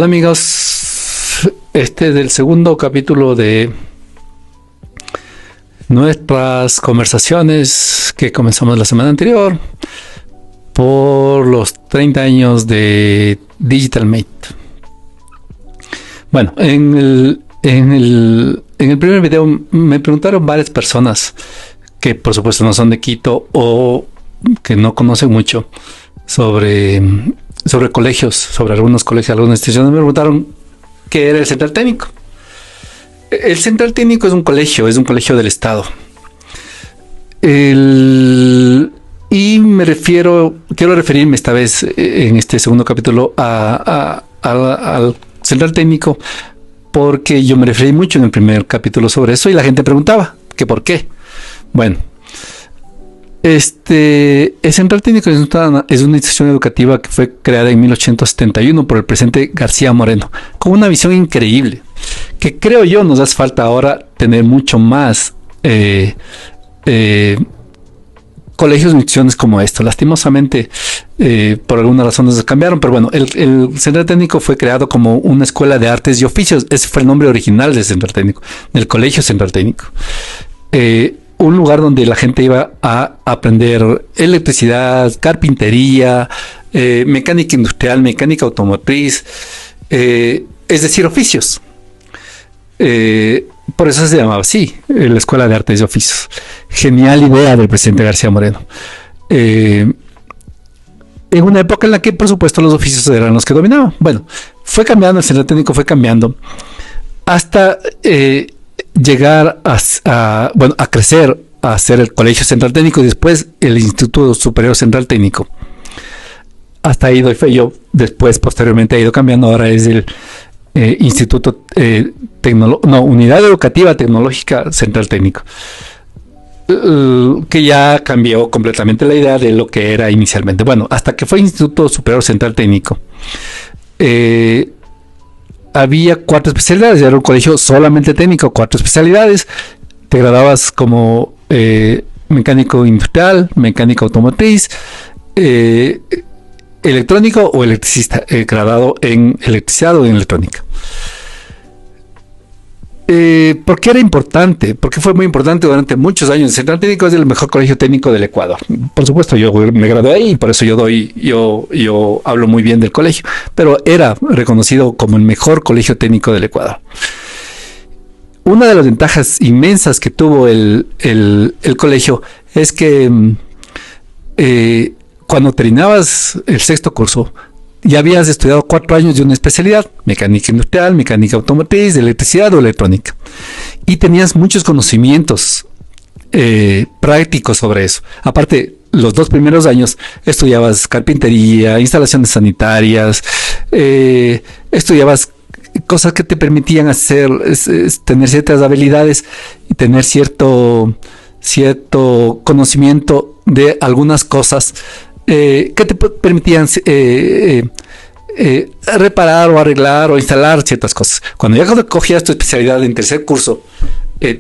Hola amigos, este es el segundo capítulo de nuestras conversaciones que comenzamos la semana anterior por los 30 años de Digital Mate. Bueno, en el primer video me preguntaron varias personas que por supuesto no son de Quito o que no conocen mucho sobre colegios, sobre algunos colegios, algunas instituciones. Me preguntaron qué era el Central Técnico. El Central Técnico es un colegio del Estado. Y quiero referirme esta vez en este segundo capítulo al Central Técnico, porque yo me referí mucho en el primer capítulo sobre eso y la gente preguntaba que por qué. Bueno, el Central Técnico es una institución educativa que fue creada en 1871 por el presidente García Moreno, con una visión increíble, que creo yo nos hace falta ahora tener mucho más colegios y instituciones como esto. Lastimosamente, por algunas razones se cambiaron, pero bueno, el Central Técnico fue creado como una escuela de artes y oficios. Ese fue el nombre original del Central Técnico, del Colegio Central Técnico. Un lugar donde la gente iba a aprender electricidad, carpintería, mecánica industrial, mecánica automotriz, es decir, oficios. Por eso se llamaba así, la Escuela de Artes y Oficios. Genial idea del presidente García Moreno. En una época en la que, por supuesto, los oficios eran los que dominaban. Bueno, fue cambiando, el Central Técnico fue cambiando hasta llegar a crecer, a ser el Colegio Central Técnico y después el Instituto Superior Central Técnico. Hasta ahí doy fe. Yo después, posteriormente, ha ido cambiando. Ahora es el Instituto Unidad Educativa Tecnológica Central Técnico, que ya cambió completamente la idea de lo que era inicialmente. Bueno, hasta que fue Instituto Superior Central Técnico, había 4 especialidades. Era un colegio solamente técnico, 4 especialidades. Te graduabas como mecánico industrial, mecánico automotriz, electrónico o electricista, graduado en electricidad o en electrónica. ¿Por qué era importante? Porque fue muy importante durante muchos años. El Central Técnico es el mejor colegio técnico del Ecuador. Por supuesto, yo me gradué ahí y por eso yo hablo muy bien del colegio, pero era reconocido como el mejor colegio técnico del Ecuador. Una de las ventajas inmensas que tuvo el colegio es que cuando terminabas el 6º curso, ya habías estudiado 4 años de una especialidad, mecánica industrial, mecánica automotriz, electricidad o electrónica. Y tenías muchos conocimientos prácticos sobre eso. Aparte, los 2 primeros años estudiabas carpintería, instalaciones sanitarias, estudiabas cosas que te permitían tener ciertas habilidades y tener cierto conocimiento de algunas cosas que te permitían reparar o arreglar o instalar ciertas cosas. Cuando ya cogías tu especialidad en 3er curso,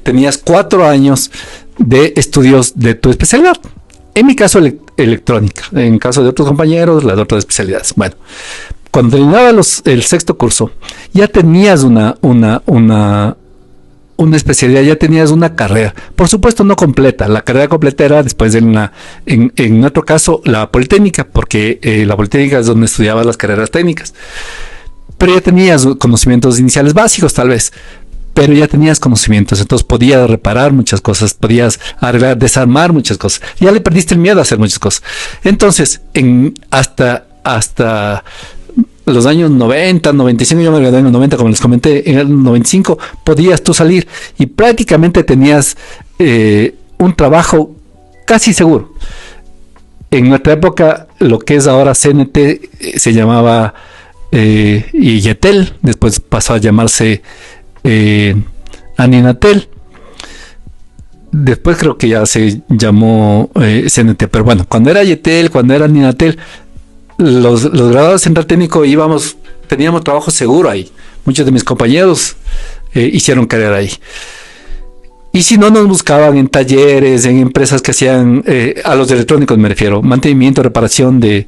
tenías 4 años de estudios de tu especialidad. En mi caso, electrónica. En caso de otros compañeros, las otras especialidades. Bueno, cuando terminaba el 6º curso, ya tenías una especialidad, ya tenías una carrera. Por supuesto, no completa. La carrera completa era después en nuestro caso, la Politécnica, porque la Politécnica es donde estudiabas las carreras técnicas. Pero ya tenías conocimientos iniciales básicos, tal vez. Pero ya tenías conocimientos, entonces podías reparar muchas cosas, podías arreglar, desarmar muchas cosas. Ya le perdiste el miedo a hacer muchas cosas. Entonces, hasta los años 90, 95, yo me gradué en los 90, como les comenté, en el 95 podías tú salir y prácticamente tenías un trabajo casi seguro. En nuestra época, lo que es ahora CNT se llamaba Yetel, después pasó a llamarse Aninatel. Después creo que ya se llamó CNT, pero bueno, cuando era Yetel, cuando era Aninatel, los graduados de Central Técnico teníamos trabajo seguro ahí. Muchos de mis compañeros hicieron carrera ahí. Y si no, nos buscaban en talleres, en empresas que hacían, a los electrónicos me refiero, mantenimiento, reparación de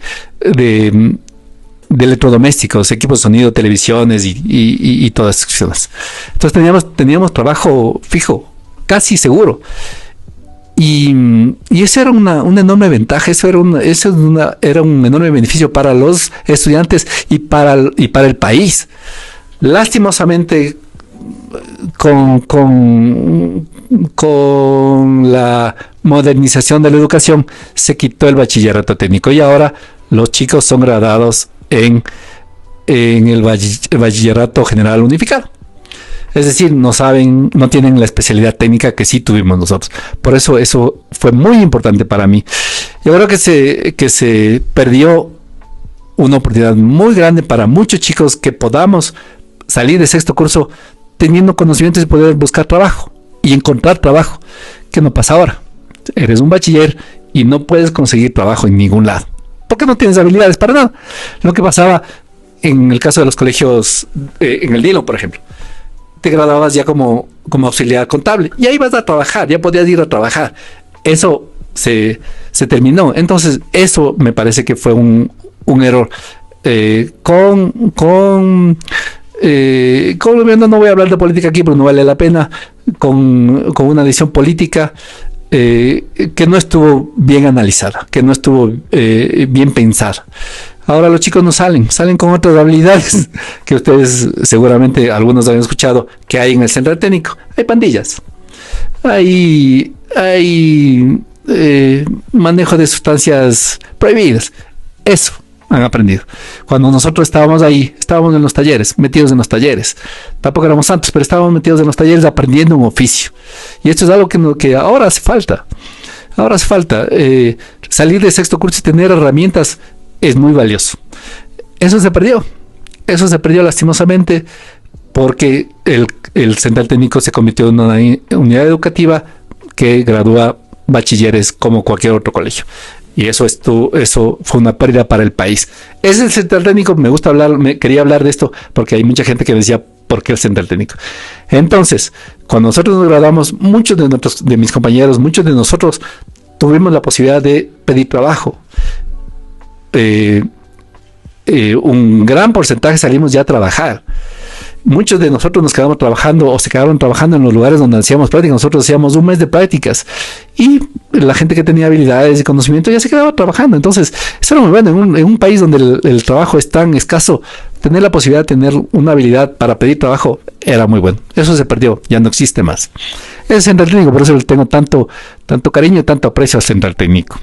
de electrodomésticos, equipos de sonido, televisiones y todas esas cosas. Entonces teníamos trabajo fijo, casi seguro. Y eso era una enorme ventaja, eso era un enorme beneficio para los estudiantes y para el país. Lastimosamente, con la modernización de la educación, se quitó el bachillerato técnico y ahora los chicos son graduados en el bachillerato general unificado. Es decir, no tienen la especialidad técnica que sí tuvimos nosotros. Por eso fue muy importante para mí. Yo creo que se perdió una oportunidad muy grande para muchos chicos que podamos salir de sexto curso teniendo conocimientos y poder buscar trabajo y encontrar trabajo. ¿Qué no pasa ahora? Eres un bachiller y no puedes conseguir trabajo en ningún lado, porque no tienes habilidades para nada. Lo que pasaba en el caso de los colegios, en el DILO, por ejemplo, te graduabas ya como auxiliar contable y ahí vas a trabajar, ya podías ir a trabajar. Eso se terminó. Entonces, eso me parece que fue un error. Con el gobierno, no voy a hablar de política aquí, pero no vale la pena, con una decisión política que no estuvo bien analizada, que no estuvo bien pensada. Ahora los chicos no salen con otras habilidades que ustedes seguramente algunos han escuchado que hay en el centro técnico. Hay pandillas, hay manejo de sustancias prohibidas. Eso han aprendido. Cuando nosotros estábamos en los talleres, metidos en los talleres. Tampoco éramos santos, pero estábamos metidos en los talleres aprendiendo un oficio. Y esto es algo que ahora hace falta. Salir de sexto curso y tener herramientas es muy valioso. Eso se perdió lastimosamente, porque el central técnico se convirtió en una unidad educativa que gradúa bachilleres como cualquier otro colegio. Y eso fue una pérdida para el país. Es el central técnico. Quería hablar de esto porque hay mucha gente que me decía, ¿por qué el central técnico? Entonces, cuando nosotros nos graduamos, muchos de mis compañeros, muchos de nosotros tuvimos la posibilidad de pedir trabajo. Un gran porcentaje salimos ya a trabajar. Muchos de nosotros nos quedamos trabajando o se quedaron trabajando en los lugares donde hacíamos prácticas. Nosotros hacíamos un mes de prácticas y la gente que tenía habilidades y conocimiento ya se quedaba trabajando. Entonces, eso era muy bueno. En un país donde el trabajo es tan escaso, tener la posibilidad de tener una habilidad para pedir trabajo era muy bueno. Eso se perdió, ya no existe más. Es el central técnico, por eso le tengo tanto cariño y tanto aprecio al central técnico.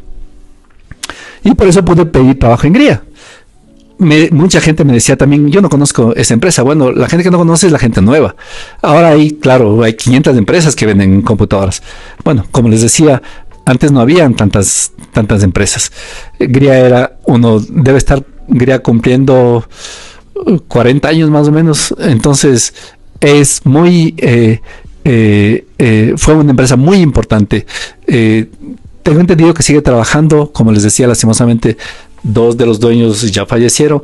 Y por eso pude pedir trabajo en GRIA. Mucha gente me decía también, yo no conozco esa empresa. Bueno, la gente que no conoce es la gente nueva. Ahora hay 500 empresas que venden computadoras. Bueno, como les decía, antes no habían tantas empresas. GRIA debe estar GRIA cumpliendo 40 años más o menos. Entonces, es fue una empresa muy importante. Tengo entendido que sigue trabajando, como les decía, lastimosamente 2 de los dueños ya fallecieron.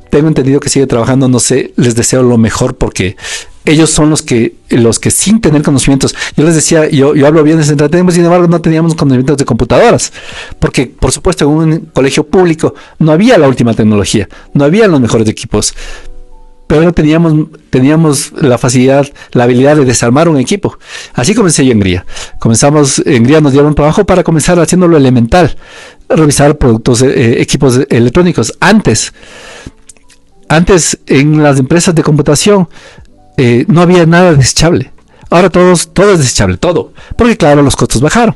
Tengo entendido que sigue trabajando, no sé, les deseo lo mejor porque ellos son los que sin tener conocimientos, yo les decía, yo hablo bien de central técnico, sin embargo no teníamos conocimientos de computadoras, porque por supuesto en un colegio público no había la última tecnología, no había los mejores equipos, pero teníamos la facilidad, la habilidad de desarmar un equipo. Así comencé yo en GRIA. Comenzamos en GRIA, nos dieron trabajo para comenzar haciendo lo elemental, revisar productos, equipos electrónicos. Antes en las empresas de computación no había nada desechable. Ahora todo es desechable, todo, porque claro, los costos bajaron.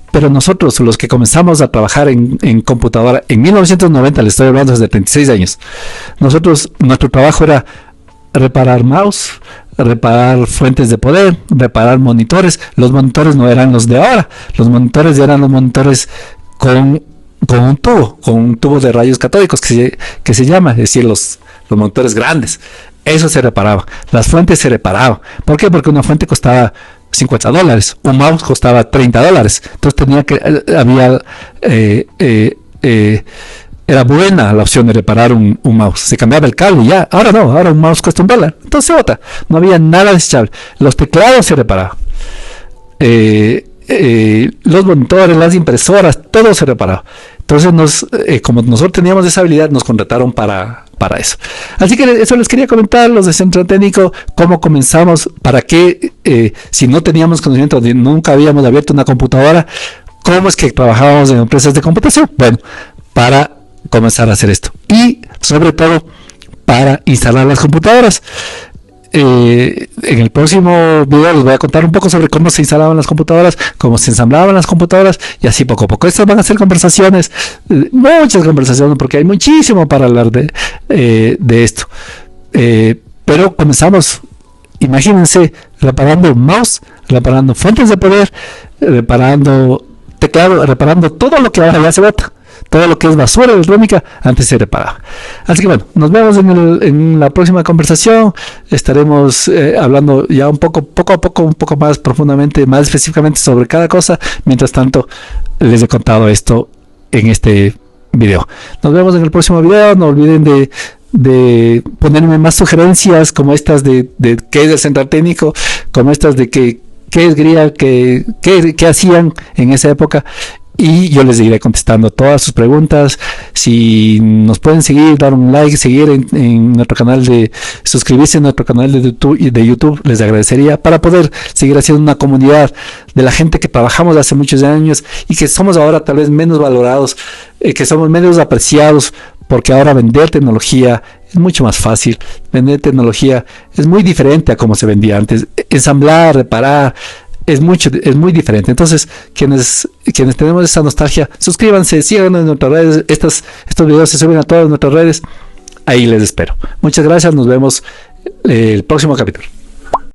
Pero nosotros, los que comenzamos a trabajar en computadora en 1990, le estoy hablando desde 36 años, nuestro trabajo era reparar mouse, reparar fuentes de poder, reparar monitores. Los monitores no eran los de ahora, los monitores eran los monitores con un tubo de rayos catódicos que se llama, es decir, los monitores grandes. Eso se reparaba, las fuentes se reparaban. ¿Por qué? Porque una fuente costaba $50, un mouse costaba $30. Entonces era buena la opción de reparar un mouse. Se cambiaba el cable y ya. Ahora no, ahora un mouse cuesta $1. Entonces se bota. No había nada desechable. Los teclados se reparaban. Los monitores, las impresoras, todo se reparaba. Entonces como nosotros teníamos esa habilidad, nos contrataron para para eso. Así que eso les quería comentar, los de Centro Técnico, cómo comenzamos, para qué, si no teníamos conocimiento, nunca habíamos abierto una computadora, cómo es que trabajábamos en empresas de computación. Bueno, para comenzar a hacer esto. Y sobre todo, para instalar las computadoras. En el próximo video les voy a contar un poco sobre cómo se instalaban las computadoras, cómo se ensamblaban las computadoras y así poco a poco. Estas van a ser conversaciones, muchas conversaciones, porque hay muchísimo para hablar de esto. Pero comenzamos, imagínense, reparando mouse, reparando fuentes de poder, reparando teclado, reparando todo lo que ahora ya se bota. Todo lo que es basura electrónica antes se reparaba. Así que bueno, nos vemos en la próxima conversación. Estaremos hablando ya poco a poco, un poco más profundamente, más específicamente sobre cada cosa. Mientras tanto, les he contado esto en este video. Nos vemos en el próximo video. No olviden de ponerme más sugerencias como estas de qué es el Centro Técnico, como estas de qué es GRIA, qué hacían en esa época. Y yo les seguiré contestando todas sus preguntas. Si nos pueden seguir, dar un like, seguir en nuestro canal, suscribirse a nuestro canal de YouTube, les agradecería, para poder seguir haciendo una comunidad de la gente que trabajamos hace muchos años y que somos ahora tal vez menos valorados, que somos menos apreciados, porque ahora vender tecnología es mucho más fácil. Vender tecnología es muy diferente a como se vendía antes. Ensamblar, reparar, es muy diferente. Entonces, quienes tenemos esa nostalgia, suscríbanse, síganos en nuestras redes. Estos videos se suben a todas nuestras redes. Ahí les espero. Muchas gracias. Nos vemos el próximo capítulo.